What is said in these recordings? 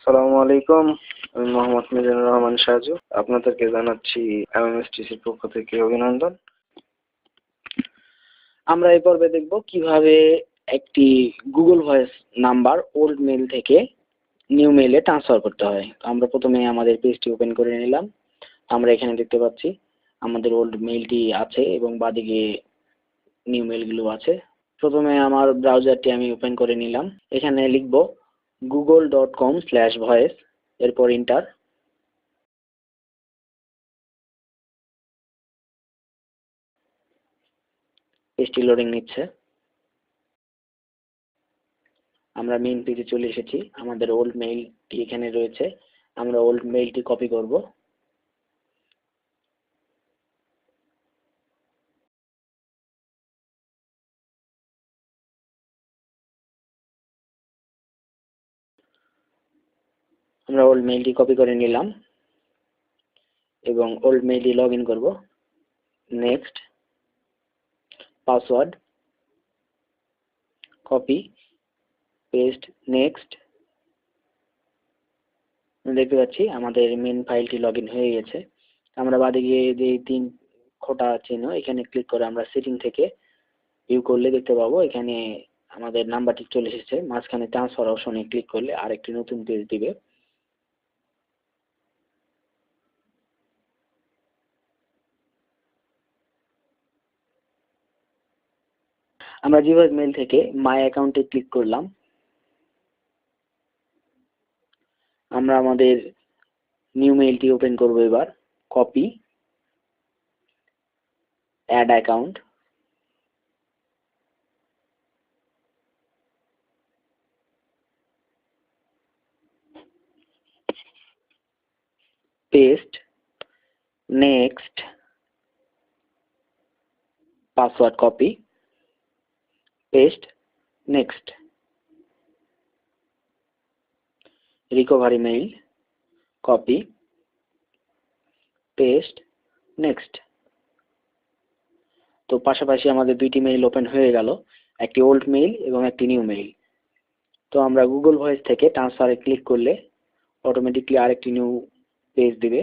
আসসালামু আলাইকুম। আমি মোহাম্মদ মিজানুর রহমান সাজু। আপনাদেরকে জানাচ্ছি এমএমএসটিসির পক্ষ থেকে অভিনন্দন। আমরা এই পর্বে দেখব কিভাবে একটি Google voice number old mail থেকে নিউ মেইলে ট্রান্সফার করতে হয়। আমরা প্রথমে আমাদের পেজটি ওপেন করে নিলাম। আমরা এখানে দেখতে পাচ্ছি আমাদের ওল্ড মেইলটি আছে এবং বাদিকে নিউ মেইলগুলো আছে। প্রথমে আমার ব্রাউজারটি আমি ওপেন করে নিলাম। এখানে লিখব google.com/voice, এরপর ইন্টার। পেজটি লোডিং নিচ্ছে। আমরা মেইন পেজে চলে এসেছি। আমাদের ওল্ড মেইলটি এখানে রয়েছে। আমরা ওল্ড মেইলটি কপি করব। আমরা ওল্ড মেইলটি কপি করে নিলাম এবং ওল্ড মেইলটি লগ ইন করবো। Next, password, copy, paste, next. দেখতে পাচ্ছি আমাদের মেইন ফাইলটি লগ ইন হয়ে গেছে। আমরা বাদিকে যে 3 খোটা চিহ্ন, এখানে ক্লিক করে আমরা সেটিং থেকে ভিউ করলে দেখতে পাবো এখানে আমাদের নাম্বারটি চলে এসেছে। মাঝখানে ট্রান্সফার অপশনে ক্লিক করলে আরেকটি নতুন পেজ দিবে। আমরা জিভয়েস মেইল থেকে মাই অ্যাকাউন্টে ক্লিক করলাম। আমরা আমাদের নিউ মেইলটি ওপেন করব। এবার copy, add account, paste, next, password copy, paste, next, recovery mail, copy, paste, next. তো পাশাপাশি আমাদের দুইটি মেইল ওপেন হয়ে গেল, একটি ওল্ড মেইল এবং একটি নিউ মেইল। তো আমরা গুগল ভয়েস থেকে ট্রান্সফারে ক্লিক করলে অটোমেটিকলি আরেকটি নিউ পেজ দিবে।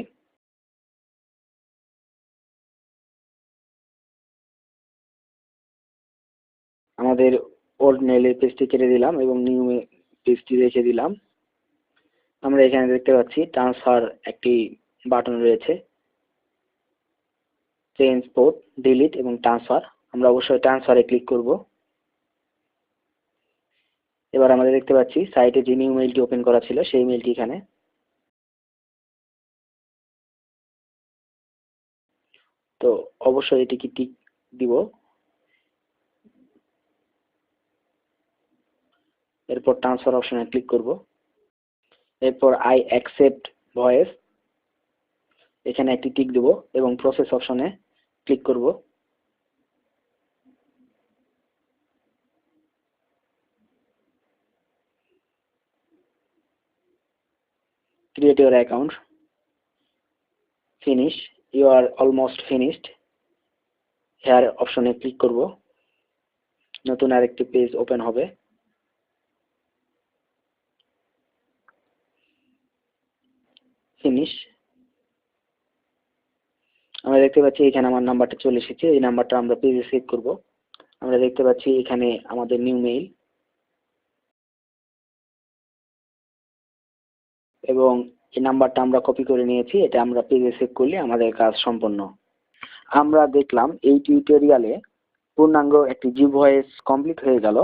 আমাদের ওল্ড মেইলের পেজটি কেটে দিলাম এবং নিউ পেজটি রেখে দিলাম। আমরা এখানে দেখতে পাচ্ছি ট্রান্সফার একটি বাটন রয়েছে, চেঞ্জ পোর্ট, ডিলিট এবং ট্রান্সফার। আমরা অবশ্যই ট্রান্সফারে ক্লিক করব। এবার আমরা দেখতে পাচ্ছি সাইটে যে নিউ মেইলটি ওপেন করা ছিল সেই মেইলটি এখানে। তো অবশ্যই এটিকে টিক দিব। এরপর ট্রান্সফার অপশনে ক্লিক করব। এরপর আই অ্যাকসেপ্ট ভয়েস, এখানে একটি টিক দেব এবং প্রসেস অপশনে ক্লিক করব। Create your account, finish, you are almost finished, here অপশনে ক্লিক করব। নতুন আরেকটি পেজ ওপেন হবে। ফিনিশ। আমরা দেখতে পাচ্ছি এখানে আমার নাম্বারটা চলে এসেছে। এই নাম্বারটা আমরা পেজে সেভ করব। আমরা দেখতে পাচ্ছি এখানে আমাদের নিউ মেইল এবং এই নাম্বারটা আমরা কপি করে নিয়েছি। এটা আমরা পেজে সেভ করলে আমাদের কাজ সম্পন্ন। আমরা দেখলাম এই টিউটোরিয়ালে পূর্ণাঙ্গ একটি জি ভয়েস কমপ্লিট হয়ে গেল।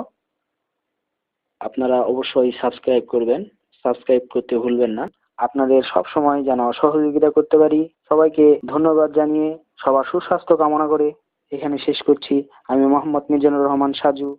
আপনারা অবশ্যই সাবস্ক্রাইব করবেন, সাবস্ক্রাইব করতে ভুলবেন না। আপনাদের সব সময় যেন সহযোগিতা করতে পারি। সবাইকে ধন্যবাদ জানিয়ে সবার সুস্বাস্থ্য কামনা করে এখানে শেষ করছি। আমি মোহাম্মদ মিজানুর রহমান সাজু।